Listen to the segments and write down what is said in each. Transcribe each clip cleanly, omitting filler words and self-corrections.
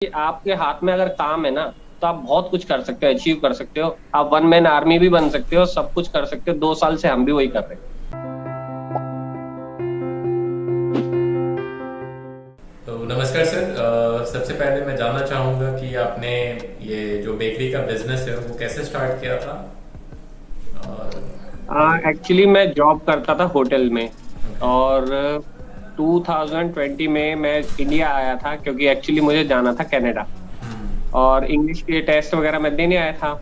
कि आपके हाथ में अगर काम है ना, तो आप बहुत कुछ कर सकते हो, अचीव कर सकते हो। आप वन मैन आर्मी भी बन सकते हो, सब कुछ कर सकते हो। 2 साल से हम भी वही कर रहे हैं। तो नमस्कार सर। सबसे पहले मैं जानना चाहूँगा कि आपने ये जो बेकरी का बिजनेस है वो कैसे स्टार्ट किया था। और एक्चुअली मैं जॉब करता था होटल में। ओके। और 2020 में मैं इंडिया आया था, क्योंकि एक्चुअली मुझे जाना था कनाडा। और इंग्लिश के टेस्ट वगैरह मैं देने आया था।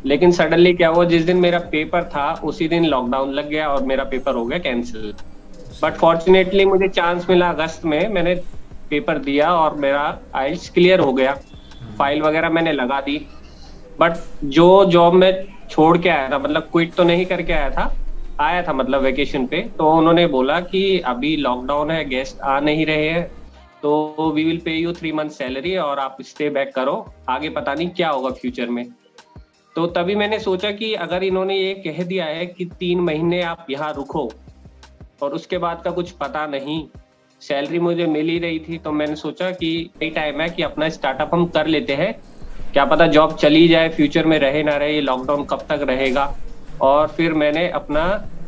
लेकिन सडनली क्या हुआ, जिस दिन मेरा पेपर था उसी दिन लॉकडाउन लग गया और मेरा पेपर हो गया कैंसिल। बट फॉर्चुनेटली मुझे चांस मिला, अगस्त में मैंने पेपर दिया और मेरा आइल्स क्लियर हो गया। फाइल वगैरह मैंने लगा दी। बट जो जॉब मैं छोड़ के आया था, मतलब क्विट तो नहीं करके आया था मतलब वेकेशन पे, तो उन्होंने बोला कि अभी लॉकडाउन है, गेस्ट आ नहीं रहे हैं, तो we will pay you 3 month salary और आप स्टे बैक करो, आगे पता नहीं क्या होगा फ्यूचर में। तो तभी मैंने सोचा कि अगर इन्होंने ये कह दिया है कि 3 महीने आप यहाँ रुको और उसके बाद का कुछ पता नहीं, सैलरी मुझे मिल ही रही थी, तो मैंने सोचा कि यही टाइम है कि अपना स्टार्टअप हम कर लेते हैं। क्या पता जॉब चली जाए, फ्यूचर में रहे ना रहे, ये लॉकडाउन कब तक रहेगा। और फिर मैंने अपना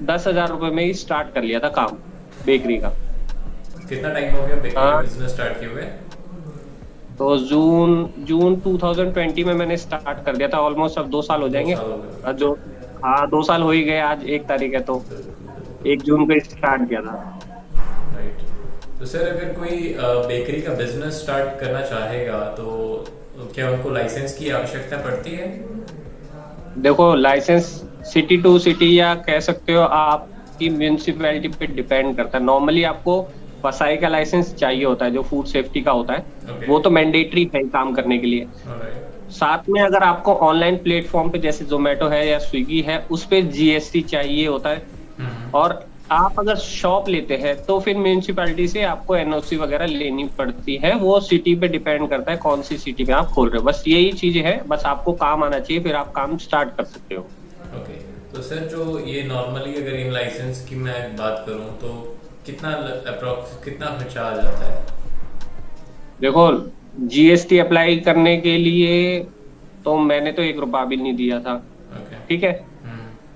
10,000 रुपये में ही स्टार्ट कर लिया था काम, बेकरी का। कितना टाइम हो गया बेकरी का हाँ, बिजनेस स्टार्ट किए हुए। तो जून जून 2020 में मैंने स्टार्ट कर दिया था। ऑलमोस्ट अब 2 साल हो दो जाएंगे। साल हो गए आज जो, हाँ, 2 साल हो ही गए। आज 1 तारीख है, तो 1 जून को स्टार्ट किया था। राइट। तो सर अगर कोई बेकरी का बिजनेस स्टार्ट करना चाहेगा तो क्या उनको लाइसेंस की आवश्यकता पड़ती है। देखो, लाइसेंस सिटी टू सिटी, या कह सकते हो आपकी म्यूनिसिपैलिटी पे डिपेंड करता है। नॉर्मली आपको फसाई का लाइसेंस चाहिए होता है, जो फूड सेफ्टी का होता है। ओके। वो तो मैंडेटरी है काम करने के लिए। ऑलराइट। साथ में अगर आपको ऑनलाइन प्लेटफॉर्म पे जैसे जोमेटो है या स्विगी है, उस पे जीएसटी चाहिए होता है। और आप अगर शॉप लेते हैं तो फिर म्यूनिसिपैलिटी से आपको एनओसी वगैरह लेनी पड़ती है। वो सिटी पे डिपेंड करता है कौन सी सिटी में आप खोल रहे हो। बस यही चीज है, बस आपको काम आना चाहिए, फिर आप काम स्टार्ट कर सकते हो। ओके। तो सर जो ये नॉर्मली अगर इन लाइसेंस की मैं बात करूं तो कितना अप्रोक्स कितना खर्चा आ जाता है। देखो, जीएसटी अप्लाई करने के लिए तो मैंने तो 1 रुपया भी नहीं दिया था। ओके। ठीक है,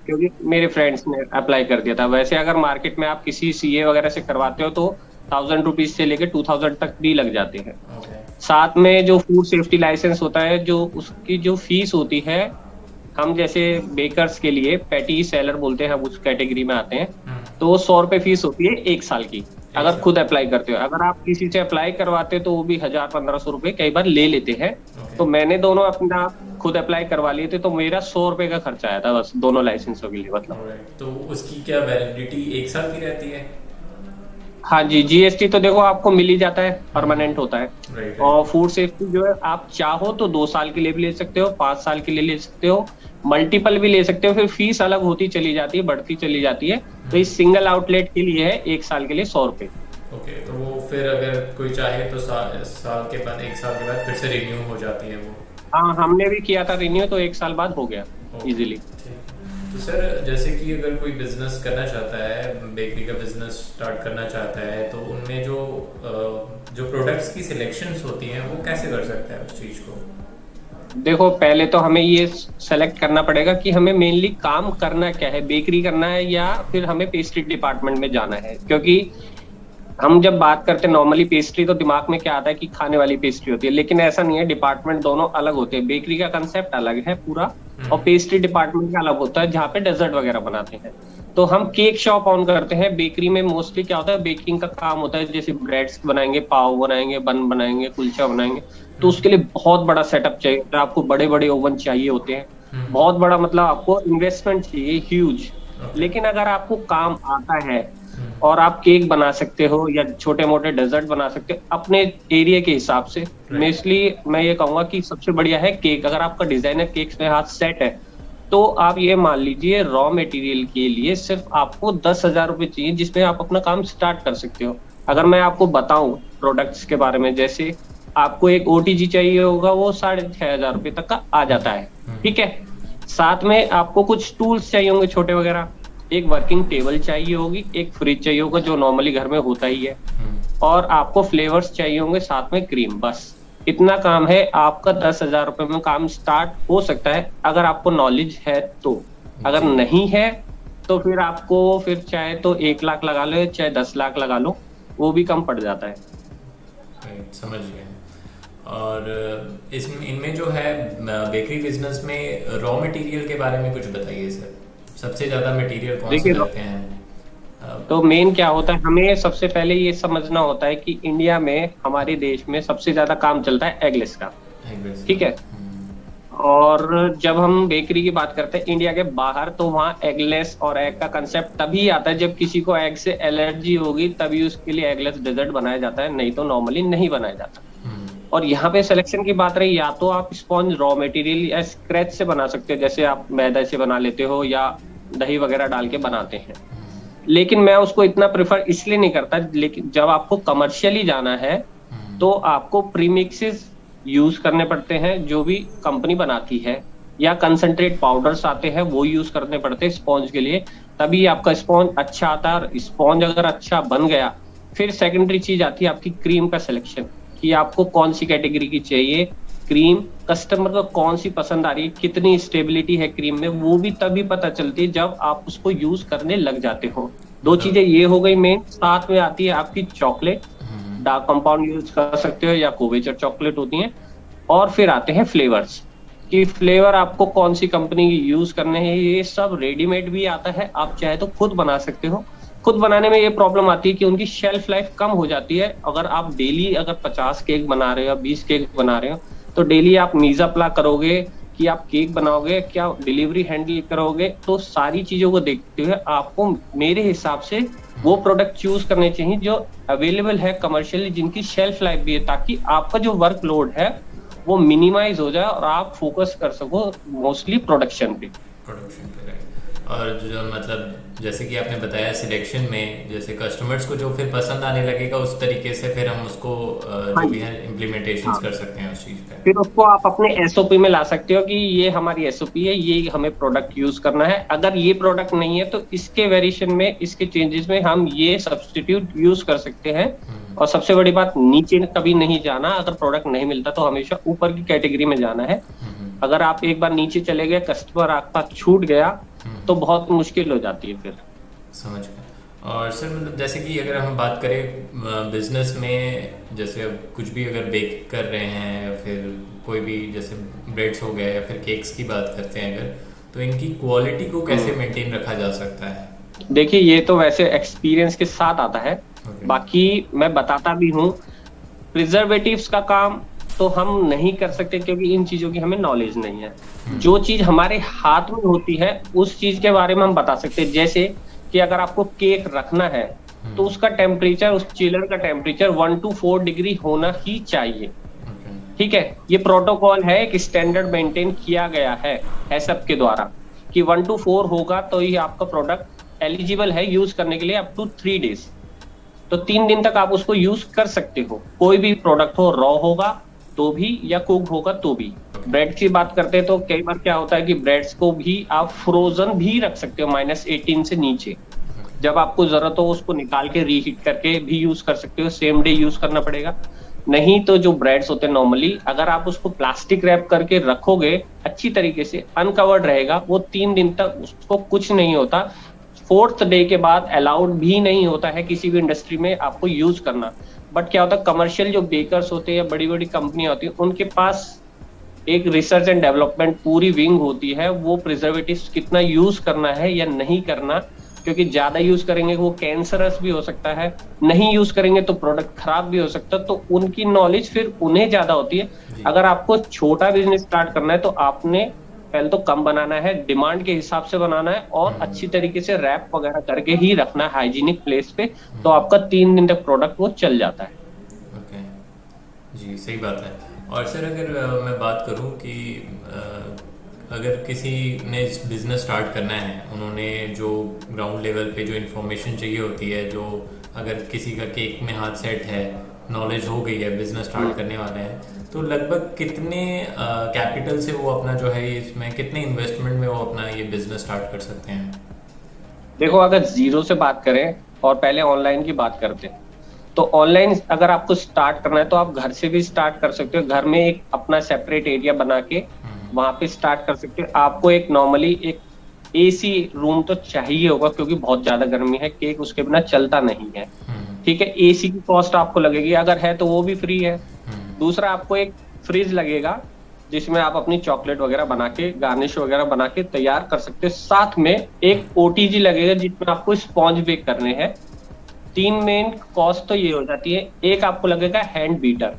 क्योंकि मेरे फ्रेंड्स ने अप्लाई कर दिया था। वैसे अगर मार्केट में आप किसी सीए वगैरह से करवाते हो तो 1000 रुपीज से लेके 2000 तक भी लग जाते हैं। ओके। साथ में जो फूड सेफ्टी लाइसेंस होता है, जो उसकी जो फीस होती है, हम जैसे बेकर्स के लिए पैटी सेलर बोलते हैं, हम उस कैटेगरी में आते हैं। तो वो 100 रुपये फीस होती है 1 साल की, एक अगर खुद साथ। अप्लाई करते हो। अगर आप किसी से अप्लाई करवाते हो तो वो भी 1000-1500 रुपये कई बार ले लेते हैं। ओके। तो मैंने दोनों अपना खुद अप्लाई करवा लिए थे, तो मेरा 100 रुपये का खर्चा आया था बस दोनों लाइसेंसों के लिए, मतलब। ऑलराइट। तो उसकी क्या वैलिडिटी एक साल की रहती है। हाँ जी, जीएसटी तो देखो आपको मिल ही जाता है, परमानेंट होता है। राइट और राइट। फूड सेफ्टी जो है, आप चाहो तो 2 साल के लिए भी ले सकते हो, 5 साल के लिए ले सकते हो, मल्टीपल भी ले सकते हो। फिर फीस अलग होती चली जाती है, बढ़ती चली जाती है। तो इस सिंगल आउटलेट के लिए है 1 साल के लिए 100 रुपये। ओके। तो वो फिर अगर कोई चाहे तो साल के बाद एक साल के बाद फिर से रिन्यू हो जाती है वो। हाँ, हमने भी किया था रिन्यू, तो 1 साल बाद हो गया ओके। इजीली। ठीक। तो सर जैसे कि अगर कोई बिजनेस करना चाहता है बेकरी का बिजनेस स्टार्ट करना चाहता है तो उनमें जो प्रोडक्ट्स की सिलेक्शंस होती हैं वो कैसे कर सकता है उस चीज़ को। देखो, पहले तो हमें ये सेलेक्ट करना पड़ेगा कि हमें मेनली काम करना क्या है, बेकरी करना है या फिर हमें पेस्ट्री डिपार्टमेंट में जाना है। क्योंकि हम जब बात करते हैं नॉर्मली पेस्ट्री, तो दिमाग में क्या आता है कि खाने वाली पेस्ट्री होती है, लेकिन ऐसा नहीं है। डिपार्टमेंट दोनों अलग होते हैं। बेकरी का कंसेप्ट अलग है पूरा, और पेस्ट्री डिपार्टमेंट का अलग होता है, जहाँ पे डेजर्ट वगैरह बनाते हैं। तो हम केक शॉप ऑन करते हैं। बेकरी में मोस्टली क्या होता है, बेकिंग का काम होता है, जैसे ब्रेड्स बनाएंगे, पाव बनाएंगे, बन बनाएंगे, कुलचा बनाएंगे। तो उसके लिए बहुत बड़ा सेटअप चाहिए होता है, आपको बड़े बड़े ओवन चाहिए होते हैं, बहुत बड़ा, मतलब आपको इन्वेस्टमेंट चाहिए ह्यूज। ओके। लेकिन अगर आपको काम आता है और आप केक बना सकते हो या छोटे मोटे डेजर्ट बना सकते हो अपने एरिया के हिसाब से, राइट। इसलिए मैं ये कहूंगा कि सबसे बढ़िया है केक। अगर आपका डिजाइनर केक्स में हाथ सेट है, तो आप ये मान लीजिए रॉ मटेरियल के लिए सिर्फ आपको 10,000 रुपये चाहिए, जिसमें आप अपना काम स्टार्ट कर सकते हो। अगर मैं आपको बताऊं प्रोडक्ट्स के बारे में, जैसे आपको एक ओटीजी चाहिए होगा, वो 6,500 रुपये तक का आ जाता है। ठीक है, साथ में आपको कुछ टूल्स चाहिए होंगे छोटे वगैरह, एक वर्किंग टेबल चाहिए होगी, एक फ्रिज चाहिए होगा जो नॉर्मली घर में होता ही है, और आपको फ्लेवर्स चाहिए होंगे, साथ में क्रीम, बस। इतना काम है, आपका 10,000 रुपए में काम स्टार्ट हो सकता है अगर आपको नॉलेज है तो। अगर जी। नहीं है तो फिर आपको फिर चाहे तो 1 लाख लगा लो चाहे 10 लाख लगा लो, वो भी कम पड़ जाता है। राइट, समझ गए। और इसमें इनमें जो है बेकरी बिजनेस में रॉ मटेरियल के बारे में कुछ बताइए सर। सबसे ज़्यादा मटेरियल कौन से देखिए, लगते हैं? तो मेन क्या होता है, हमें सबसे पहले ये समझना होता है कि इंडिया में, हमारे देश में सबसे ज्यादा काम चलता है एगलेस का। एग्रेस का। ठीक है। और जब हम बेकरी की बात करते हैं इंडिया के बाहर, तो वहाँ एगलेस और एग का कंसेप्ट तभी आता है जब किसी को एग से एलर्जी होगी, तभी उसके लिए एगलेस डेजर्ट बनाया जाता है, नहीं तो नॉर्मली नहीं बनाया जाता। और यहाँ पे सिलेक्शन की बात रही, या तो आप स्पॉन्ज रॉ मटेरियल या स्क्रैच से बना सकते हो, जैसे आप मैदा से बना लेते हो या दही वगैरह डाल के बनाते हैं। लेकिन मैं उसको इतना प्रेफर इसलिए नहीं करता, लेकिन जब आपको कमर्शियली जाना है तो आपको प्रीमिक्सेस यूज करने पड़ते हैं जो भी कंपनी बनाती है, या कंसंट्रेट पाउडर्स आते हैं वो यूज करने पड़ते हैं स्पॉन्ज के लिए, तभी आपका स्पॉन्ज अच्छा आता है। और स्पॉन्ज अगर अच्छा बन गया, फिर सेकेंडरी चीज आती है आपकी क्रीम का सिलेक्शन, कि आपको कौन सी कैटेगरी की चाहिए क्रीम, कस्टमर को कौन सी पसंद आ रही है, कितनी स्टेबिलिटी है क्रीम में, वो भी तभी पता चलती है जब आप उसको यूज करने लग जाते हो। दो चीजें ये हो गई मेन। साथ में आती है आपकी चॉकलेट, डार्क कंपाउंड यूज कर सकते हो या कोवेचर चॉकलेट होती है। और फिर आते हैं फ्लेवर्स, कि फ्लेवर आपको कौन सी कंपनी यूज करने हैं, ये सब रेडीमेड भी आता है, आप चाहे तो खुद बना सकते हो। खुद बनाने में ये प्रॉब्लम आती है कि उनकी शेल्फ लाइफ कम हो जाती है। अगर आप डेली अगर 50 केक बना रहे हो या 20 केक बना रहे हो, तो डेली आप मीज अप्लाई करोगे कि आप केक बनाओगे, क्या डिलीवरी हैंडल करोगे, तो सारी चीजों को देखते हुए आपको मेरे हिसाब से वो प्रोडक्ट चूज करने चाहिए जो अवेलेबल है कमर्शियली, जिनकी शेल्फ लाइफ भी है, ताकि आपका जो वर्कलोड है वो मिनिमाइज हो जाए और आप फोकस कर सको मोस्टली प्रोडक्शन पे। प्रोडक्शन पे, राइट। और जो मतलब जैसे कि आपने बताया सिलेक्शन में, जैसे कस्टमर्स को जो फिर पसंद आने लगेगा उस तरीके से फिर हम उसको हाँ जो भी जी। है इम्प्लीमेंटेशंस हाँ, कर सकते हैं उस चीज़ पे। फिर उसको आप अपने एसओपी में ला सकते हो कि ये हमारी एसओपी है, ये हमें प्रोडक्ट यूज करना है। अगर ये प्रोडक्ट नहीं है तो इसके वेरिएशन में, इसके चेंजेस में हम ये सब्स्टिट्यूट यूज कर सकते हैं। और सबसे बड़ी बात, नीचे कभी नहीं जाना। अगर प्रोडक्ट नहीं मिलता तो हमेशा ऊपर की कैटेगरी में जाना है। अगर आप एक बार नीचे चले गए, कस्टमर आपका छूट गया, तो बहुत मुश्किल हो जाती है फिर। समझ गया। और सर मतलब जैसे कि अगर हम बात करें बिजनेस में, जैसे अब कुछ भी अगर बेक कर रहे हैं या फिर कोई भी जैसे ब्रेड्स हो गए या फिर केक्स की बात करते हैं अगर, तो इनकी क्वालिटी को कैसे मेंटेन रखा जा सकता है? देखिए, ये तो वैसे एक्सपीरियंस के साथ आता है। Okay. बाकी मैं बताता भी हूँ, प्रिजर्वेटिव्स का काम तो हम नहीं कर सकते क्योंकि इन चीजों की हमें नॉलेज नहीं है। जो चीज हमारे हाथ में होती है उस चीज के बारे में हम बता सकते हैं। जैसे कि अगर आपको केक रखना है तो उसका टेम्परेचर, उस चिलर का टेम्परेचर 1 to 4 डिग्री होना ही चाहिए। Okay. ठीक है, ये प्रोटोकॉल है, एक स्टैंडर्ड मेंटेन किया गया है सबके द्वारा, कि 1 to 4 होगा तो ही आपका प्रोडक्ट एलिजिबल है यूज करने के लिए अप टू 3 डेज। तो 3 दिन तक आप उसको यूज कर सकते हो। कोई भी प्रोडक्ट हो, रॉ होगा तो भी या कुक होगा तो भी। ब्रेड की बात करते हैं तो कई बार क्या होता है कि ब्रेड्स को भी आप फ्रोजन भी रख सकते हो -18 से नीचे। जब आपको जरूरत हो उसको निकाल के रीहीट करके भी यूज कर सकते हो, सेम डे यूज करना पड़ेगा। नहीं तो जो ब्रेड्स होते हैं नॉर्मली, अगर आप उसको प्लास्टिक रैप करके रखोगे अच्छी तरीके से, अनकवर्ड रहेगा, वो 3 दिन तक उसको कुछ नहीं होता। 4th डे के बाद अलाउड भी नहीं होता है किसी भी इंडस्ट्री में आपको यूज करना। बट क्या होता है, कमर्शियल जो बेकर्स होते हैं या बड़ी बड़ी कंपनियां होती हैं, उनके पास एक रिसर्च एंड डेवलपमेंट पूरी विंग होती है। वो प्रिजर्वेटिव्स कितना यूज करना है या नहीं करना, क्योंकि ज्यादा यूज करेंगे वो कैंसरस भी हो सकता है, नहीं यूज करेंगे तो प्रोडक्ट खराब भी हो सकता है। तो उनकी नॉलेज फिर उन्हें ज्यादा होती है। अगर आपको छोटा बिजनेस स्टार्ट करना है तो आपने पहले तो कम बनाना है, डिमांड के हिसाब से बनाना है, और अच्छी तरीके से रैप वगैरह करके ही रखना है हाइजीनिक प्लेस पे, तो आपका 3 दिन तक प्रोडक्ट वो चल जाता है। ओके, जी सही बात है। और सर अगर मैं बात करूं कि अगर किसी ने बिजनेस स्टार्ट करना है, उन्होंने जो ग्राउंड लेवल पे जो इन्फॉर्मेशन चाहिए होती है, जो अगर किसी का केक में हाथ सेट है, नॉलेज हो गई है, बिजनेस स्टार्ट करने वाले हैं, तो लगभग कितने कैपिटल से वो अपना जो है इसमें कितने इन्वेस्टमेंट में वो अपना ये बिजनेस स्टार्ट कर सकते हैं? देखो, अगर जीरो से बात करें और पहले ऑनलाइन की बात करते हैं, तो ऑनलाइन अगर आपको स्टार्ट करना है तो आप घर से भी स्टार्ट कर सकते हो, घर में एक अपना सेपरेट एरिया बना के वहां पे स्टार्ट कर सकते हो। आपको एक नॉर्मली एक एसी रूम तो चाहिए होगा, क्योंकि बहुत ज्यादा गर्मी है, केक उसके बिना चलता नहीं है। ठीक है, एसी की कॉस्ट आपको लगेगी, अगर है तो वो भी फ्री है। दूसरा, आपको एक फ्रिज लगेगा जिसमें आप अपनी चॉकलेट वगैरह बना के, गार्निश वगैरह बना के तैयार कर सकते हो। साथ में एक ओटीजी लगेगा जिसमें आपको स्पॉन्ज बेक करने हैं। 3 मेन कॉस्ट तो ये हो जाती है। एक आपको लगेगा हैंड बीटर,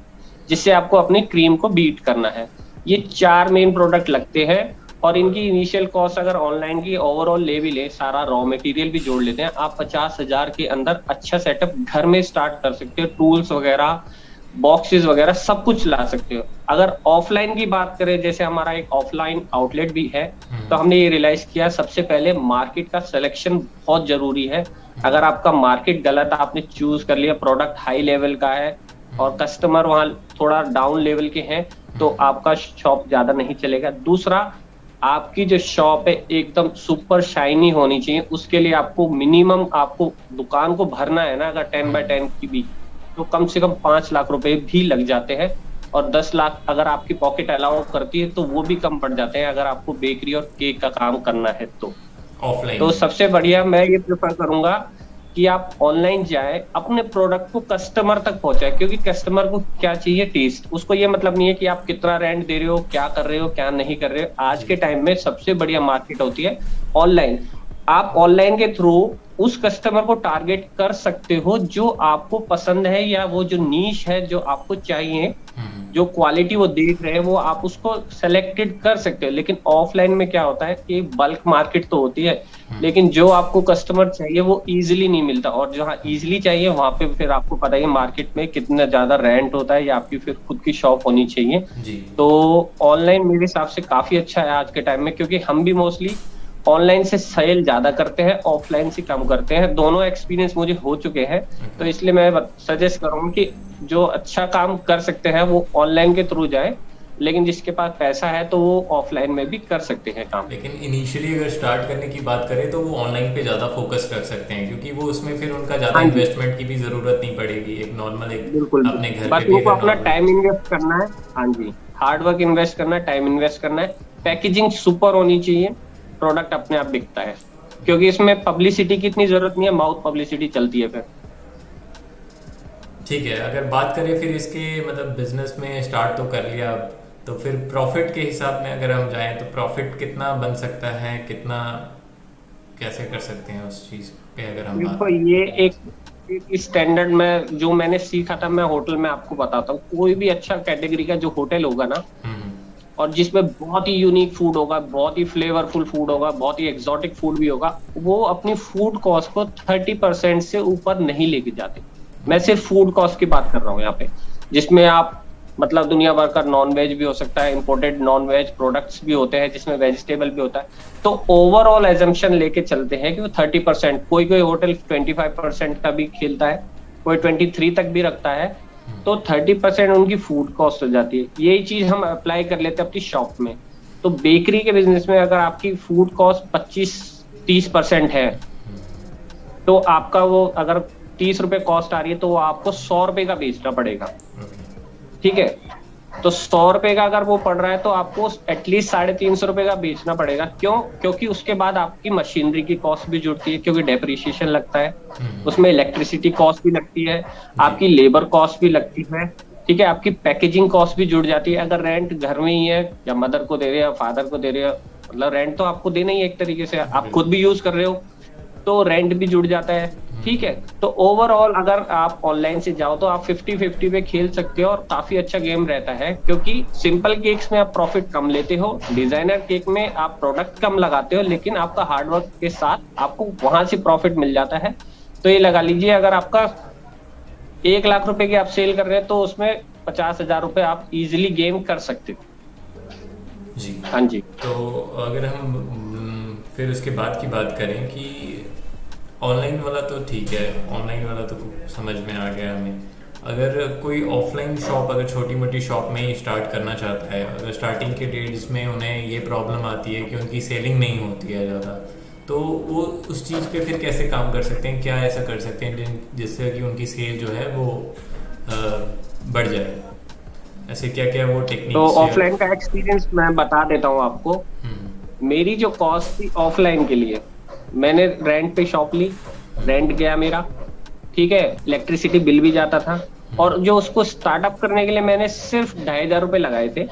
जिससे आपको अपनी क्रीम को बीट करना है। ये 4 मेन प्रोडक्ट लगते हैं, और इनकी इनिशियल कॉस्ट अगर ऑनलाइन की ओवरऑल ले भी ले, सारा रॉ मटेरियल भी जोड़ लेते हैं, आप 50,000 के अंदर अच्छा सेटअप घर में स्टार्ट कर सकते हो। टूल्स वगैरह, बॉक्सेस वगैरह सब कुछ ला सकते हो। अगर ऑफलाइन की बात करें, जैसे हमारा एक ऑफलाइन आउटलेट भी है, तो हमने ये रियलाइज किया सबसे पहले मार्केट का सिलेक्शन बहुत जरूरी है। अगर आपका मार्केट गलत, आपने चूज कर लिया प्रोडक्ट हाई लेवल का है और कस्टमर वहां थोड़ा डाउन लेवल के हैं, तो आपका शॉप ज्यादा नहीं चलेगा। दूसरा, आपकी जो शॉप है एकदम सुपर शाइनी होनी चाहिए। उसके लिए आपको मिनिमम, आपको दुकान को भरना है ना, अगर 10x10 की भी, तो कम से कम 5 लाख रुपए भी लग जाते हैं। और 10 लाख अगर आपकी पॉकेट अलाउ करती है तो वो भी कम पड़ जाते हैं, अगर आपको बेकरी और केक का काम करना है तो ऑफलाइन। तो सबसे बढ़िया मैं ये प्रेफर करूंगा कि आप ऑनलाइन जाए, अपने प्रोडक्ट को कस्टमर तक पहुंचाए, क्योंकि कस्टमर को क्या चाहिए, टेस्ट। उसको ये मतलब नहीं है कि आप कितना रेंट दे रहे हो, क्या कर रहे हो, क्या नहीं कर रहे हो। आज के टाइम में सबसे बढ़िया मार्केट होती है ऑनलाइन। आप ऑनलाइन के थ्रू उस कस्टमर को टारगेट कर सकते हो जो आपको पसंद है, या वो जो नीश है जो आपको चाहिए, जो क्वालिटी वो देख रहे हैं, वो आप उसको सेलेक्टेड कर सकते हो। लेकिन ऑफलाइन में क्या होता है कि बल्क मार्केट तो होती है, लेकिन जो आपको कस्टमर चाहिए वो इजीली नहीं मिलता, और जहाँ इजीली चाहिए वहां पे फिर आपको पता है मार्केट में कितना ज्यादा रेंट होता है, या आपकी फिर खुद की शॉप होनी चाहिए जी। तो ऑनलाइन मेरे हिसाब से काफी अच्छा है आज के टाइम में, क्योंकि हम भी मोस्टली ऑनलाइन से सेल ज्यादा करते हैं, ऑफलाइन से कम करते हैं। दोनों एक्सपीरियंस मुझे हो चुके हैं, तो इसलिए मैं सजेस्ट करूंगा कि जो अच्छा काम कर सकते हैं वो ऑनलाइन के थ्रू जाए, लेकिन जिसके पास पैसा है तो वो ऑफलाइन में भी कर सकते हैं काम। लेकिन इनिशियली अगर स्टार्ट करने की बात करें तो वो ऑनलाइन पे ज़्यादा फोकस कर सकते हैं, क्योंकि वो उसमें फिर उनका ज़्यादा हाँ जी, इन्वेस्टमेंट की भी ज़रूरत नहीं पड़ेगी। एक नॉर्मल एक बिल्कुल अपने घर बस पे भी उनको अगर अपना नॉर्मल। टाइम इन्वेस्ट करना है। हाँ जी, हार्ड वर्क इन्वेस्ट करना है, टाइम इन्वेस्ट करना है। पैकेजिंग सुपर होनी चाहिए, प्रोडक्ट अपने आप बिकता है, क्योंकि इसमें पब्लिसिटी की इतनी जरूरत नहीं है, माउथ पब्लिसिटी चलती है फिर। ठीक है, अगर बात करें फिर इसके मतलब बिजनेस में स्टार्ट तो कर लिया, तो फिर प्रॉफिट के हिसाब में अगर हम जाएं तो प्रॉफिट कितना बन सकता है, कितना कैसे कर सकते हैं उस चीज़ पे अगर हम बात। देखो, ये एक स्टैंडर्ड में जो मैंने सीखा था, मैं होटल में आपको बताता हूँ। कोई भी अच्छा कैटेगरी का जो होटल होगा ना, और जिसमें बहुत ही यूनिक फूड होगा, बहुत ही फ्लेवरफुल फूड होगा, बहुत ही एक्सोटिक फूड भी होगा, वो अपनी फूड कॉस्ट को 30% से ऊपर नहीं लेके जाते। मैं सिर्फ फूड कॉस्ट की बात कर रहा हूँ यहाँ पे, जिसमें आप मतलब दुनिया भर का नॉन वेज भी हो सकता है, इंपोर्टेड नॉन वेज प्रोडक्ट्स भी होते हैं, जिसमें वेजिटेबल भी होता है। तो ओवरऑल एजम्पशन लेके चलते हैं कि वो 30%, कोई कोई होटल 25% का भी खेलता है, कोई 23 तक भी रखता है, तो 30% उनकी फूड कॉस्ट हो जाती है। यही चीज हम अप्लाई कर लेते हैं अपनी शॉप में। तो बेकरी के बिजनेस में अगर आपकी फूड कॉस्ट 25-30% है, तो आपका वो अगर 30 रुपए कॉस्ट आ रही है, तो वो आपको 100 रुपए का बेचना पड़ेगा। ठीक है, तो 100 रुपए का अगर वो पड़ रहा है तो आपको एटलीस्ट 350 रुपए का बेचना पड़ेगा। क्यों? क्योंकि उसके बाद आपकी मशीनरी की कॉस्ट भी जुड़ती है, क्योंकि डेप्रिसिएशन लगता है, उसमें इलेक्ट्रिसिटी कॉस्ट भी लगती है, आपकी लेबर कॉस्ट भी लगती है। ठीक है, आपकी पैकेजिंग कॉस्ट भी जुड़ जाती है। अगर रेंट घर में ही है, या मदर को दे रहे हो, फादर को दे रहे हो, मतलब रेंट तो आपको देना ही है एक तरीके से, आप खुद भी यूज कर रहे हो, तो रेंट भी जुड़ जाता है। ठीक है, तो ओवरऑल अगर आप ऑनलाइन से जाओ तो आप 50-50 पे खेल सकते हो, और काफी अच्छा गेम रहता है, क्योंकि सिंपल केक्स में आप प्रॉफिट कम लेते हो, डिजाइनर केक में आप प्रोडक्ट कम लगाते हो, लेकिन आपका हार्डवर्क के साथ आपको वहां से प्रॉफिट मिल जाता है। तो ये लगा लीजिए, अगर आपका 1 लाख रुपए की आप सेल कर रहे हैं, तो उसमें 50,000 रुपए आप इजिली गेम कर सकते हो जी। हाँ जी। तो अगर हम फिर उसके बाद की बात करें कि ऑनलाइन वाला तो ठीक है, ऑनलाइन वाला तो समझ में आ गया हमें। अगर कोई ऑफलाइन शॉप, अगर छोटी मोटी शॉप में ही स्टार्ट करना चाहता है, अगर स्टार्टिंग के डेज में उन्हें ये प्रॉब्लम आती है कि उनकी सेलिंग नहीं होती है ज़्यादा, तो वो उस चीज़ पे फिर कैसे काम कर सकते हैं, क्या ऐसा कर सकते हैं जिससे कि उनकी सेल जो है वो बढ़ जाए? ऐसे क्या क्या वो तो टेक्निक्स है? ऑफलाइन का एक्सपीरियंस मैं बता देता हूँ आपको। मेरी जो कॉस्ट थी ऑफलाइन के लिए, मैंने रेंट पे शॉप ली, रेंट गया मेरा, ठीक है, इलेक्ट्रिसिटी बिल भी जाता था। और जो उसको स्टार्टअप करने के लिए मैंने सिर्फ 2,500 रुपये लगाए थे,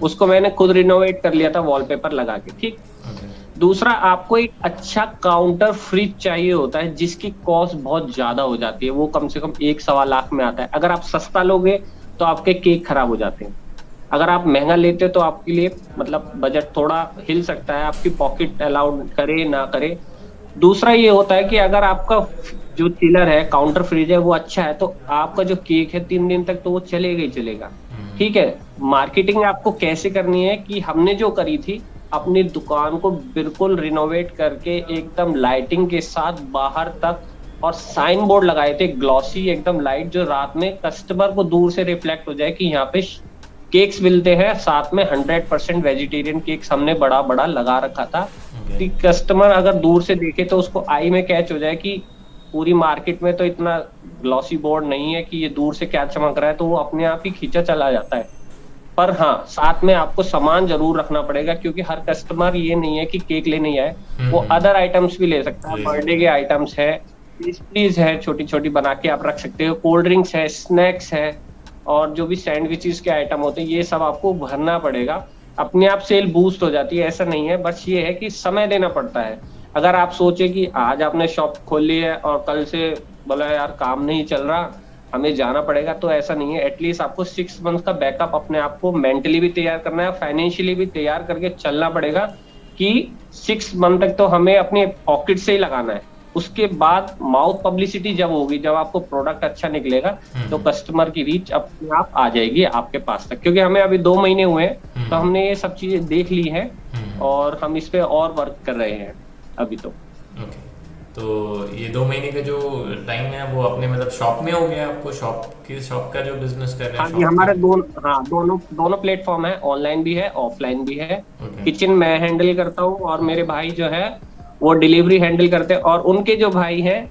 उसको मैंने खुद रिनोवेट कर लिया था वॉलपेपर लगा के, ठीक। दूसरा, आपको एक अच्छा काउंटर फ्रिज चाहिए होता है जिसकी कॉस्ट बहुत ज्यादा हो जाती है, वो कम से कम 1-1.25 लाख में आता है। अगर आप सस्ता लोगे तो आपके केक खराब हो जाते हैं, अगर आप महंगा लेते हो तो आपके लिए मतलब बजट थोड़ा हिल सकता है, आपकी पॉकेट अलाउड करे ना करे। दूसरा ये होता है कि अगर आपका जो चिलर है, काउंटर फ्रिज है, वो अच्छा है तो आपका जो केक है 3 दिन तक तो वो चलेगा ही चलेगा, ठीक है। मार्केटिंग आपको कैसे करनी है कि हमने जो करी थी, अपनी दुकान को बिल्कुल रिनोवेट करके एकदम लाइटिंग के साथ बाहर तक, और साइन बोर्ड लगाए थे ग्लॉसी एकदम लाइट, जो रात में कस्टमर को दूर से रिफ्लेक्ट हो जाए कि यहाँ पे केक्स मिलते हैं। साथ में 100% वेजिटेरियन केक्स हमने बड़ा बड़ा लगा रखा था कि कस्टमर अगर दूर से देखे तो उसको आई में कैच हो जाए कि पूरी मार्केट में तो इतना ग्लॉसी बोर्ड नहीं है कि ये दूर से क्या चमक रहा है, तो वो अपने आप ही खींचा चला जाता है। पर हाँ, साथ में आपको सामान जरूर रखना पड़ेगा, क्योंकि हर कस्टमर ये नहीं है कि केक लेने ही आए, वो अदर आइटम्स भी ले सकता है। बर्थडे के आइटम्स है, पेस्ट्रीज है, छोटी छोटी बना के आप रख सकते हो, कोल्ड ड्रिंक्स है, स्नैक्स है, और जो भी सैंडविचेस के आइटम होते हैं, ये सब आपको भरना पड़ेगा। अपने आप सेल बूस्ट हो जाती है, ऐसा नहीं है, बस ये है कि समय देना पड़ता है। अगर आप सोचे कि आज आपने शॉप खोल ली है और कल से बोला यार काम नहीं चल रहा, हमें जाना पड़ेगा, तो ऐसा नहीं है। एटलीस्ट आपको 6 मंथ का बैकअप अपने आप को मेंटली भी तैयार करना है, फाइनेंशियली भी तैयार करके चलना पड़ेगा कि 6 मंथ तक तो हमें अपने पॉकेट से ही लगाना है। उसके बाद माउथ पब्लिसिटी जब होगी, जब आपको प्रोडक्ट अच्छा निकलेगा, तो कस्टमर की रीच अपने आप आ जाएगी आपके पास तक। क्योंकि हमें अभी 2 महीने हुए हैं, तो हमने ये सब चीजें देख ली है और हम इस पे और वर्क कर रहे हैं अभी तो। ओके, तो ये 2 महीने का जो टाइम है वो अपने मतलब शॉप में हो गया आपको? शॉप का जो बिजनेस कर रहे हैं? हाँ जी, हमारे दोनों प्लेटफॉर्म है, ऑनलाइन भी है, ऑफलाइन भी है। किचन मैं हैंडल करता हूँ और मेरे भाई जो है वो डिलीवरी हैंडल करते हैं, और उनके जो भाई हैं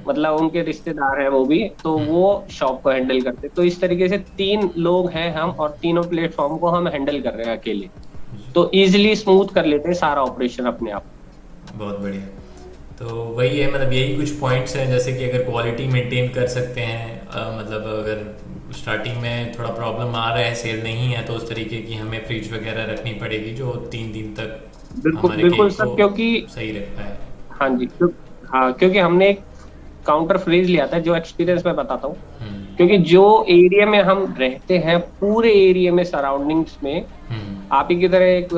मतलब उनके रिश्तेदार हैं वो भी, तो वो शॉप को हैंडल करते हैं। तो इस तरीके से 3 लोग हैं हम, और तीनों प्लेटफॉर्म को हम हैंडल कर रहे हैं अकेले, तो इजिली स्मूथ कर लेते हैं सारा ऑपरेशन अपने आप। बहुत बढ़िया। तो वही है, मतलब यही कुछ पॉइंट्स हैं, जैसे कि अगर क्वालिटी मेंटेन कर सकते हैं, मतलब अगर स्टार्टिंग में थोड़ा प्रॉब्लम आ रहा है, सेल नहीं है, तो उस तरीके की हमें फ्रिज वगैरह रखनी पड़ेगी जो 3 दिन तक हमारे बिल्कुल केक सर, को क्योंकि सही रखता है। हाँ जी, हाँ, क्योंकि हमने एक काउंटर फ्रीज लिया था, जो एक्सपीरियंस मैं बताता हूँ। क्योंकि जो एरिया में हम रहते हैं, पूरे एरिया में सराउंडिंग्स में, आप ही की तरह एक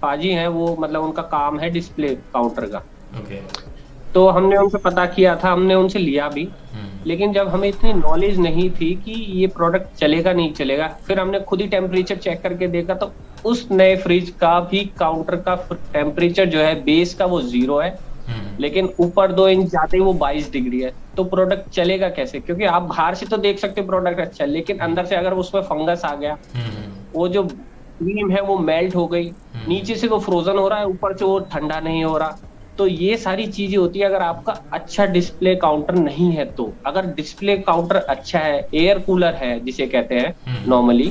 पाजी हैं, वो मतलब उनका काम है डिस्प्ले काउंटर का। ओके। तो हमने उनसे पता किया था, हमने उनसे लिया भी, लेकिन जब हमें इतनी नॉलेज नहीं थी कि ये प्रोडक्ट चलेगा नहीं चलेगा, फिर हमने खुद ही टेम्परेचर चेक करके देखा, तो उस नए फ्रिज का भी काउंटर का टेम्परेचर जो है बेस का वो 0 है, लेकिन ऊपर 2 इंच जाते ही वो 22 डिग्री है। तो प्रोडक्ट चलेगा कैसे? क्योंकि आप बाहर से तो देख सकते हो प्रोडक्ट अच्छा, लेकिन अंदर से अगर उसमें फंगस आ गया, वो जो क्रीम है वो मेल्ट हो गई, नीचे से वो फ्रोजन हो रहा है, ऊपर से वो ठंडा नहीं हो रहा, तो ये सारी चीजें होती है अगर आपका अच्छा डिस्प्ले काउंटर नहीं है तो। अगर डिस्प्ले काउंटर अच्छा है, एयर कूलर है जिसे कहते हैं नॉर्मली,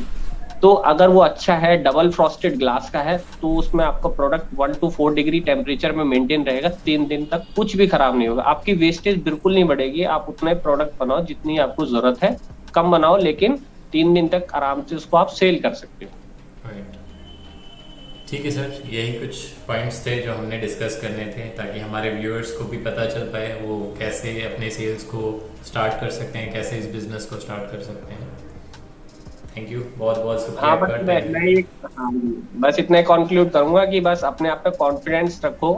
तो अगर वो अच्छा है, डबल फ्रॉस्टेड ग्लास का है, तो उसमें आपका प्रोडक्ट 1 to 4 डिग्री टेम्परेचर में मेंटेन रहेगा, 3 दिन तक कुछ भी खराब नहीं होगा, आपकी वेस्टेज बिल्कुल नहीं बढ़ेगी। आप उतना ही प्रोडक्ट बनाओ जितनी आपको जरूरत है, कम बनाओ, लेकिन 3 दिन तक आराम से उसको आप सेल कर सकते हो। ठीक है सर, यही कुछ पॉइंट्स थे जो हमने डिस्कस करने थे, ताकि हमारे व्यूअर्स को भी पता चल पाए वो कैसे अपने सेल्स को स्टार्ट कर सकते हैं, कैसे इस बिजनेस को स्टार्ट कर सकते हैं। थैंक यू, बहुत बहुत शुक्रिया। हाँ, बस इतना कंक्लूड करूंगा कि बस अपने आप पे कॉन्फिडेंस रखो,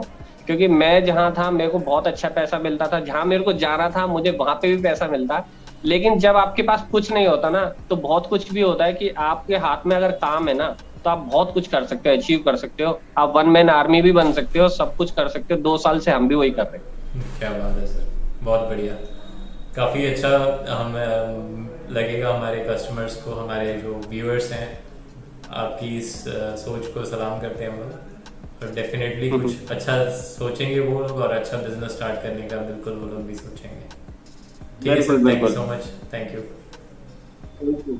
क्योंकि मैं जहाँ था मेरे को बहुत अच्छा पैसा मिलता था, जहाँ मेरे को जाना था मुझे वहां पे भी पैसा मिलता, लेकिन जब आपके पास कुछ नहीं होता ना, तो बहुत कुछ भी होता है कि आपके हाथ में अगर काम है ना, तो आप बहुत कुछ कर सकते हो, अचीव कर सकते हो, आप 1 मैन आर्मी भी बन सकते हो, सब कुछ कर सकते हो। 2 साल से हम भी वही कर रहे हैं। क्या बात है सर, बहुत बढ़िया, काफ़ी अच्छा। हम लगेगा हमारे कस्टमर्स को, हमारे जो व्यूअर्स हैं, आपकी इस सोच को सलाम करते हैं हम लोग। तो डेफिनेटली कुछ अच्छा सोचेंगे वो लोग और अच्छा बिजनेस स्टार्ट करने का बिल्कुल वो लोग भी सोचेंगे। ठीक है बिल्कुल सर, थैंक यू बिल्कुल। So much, thank you. Thank you.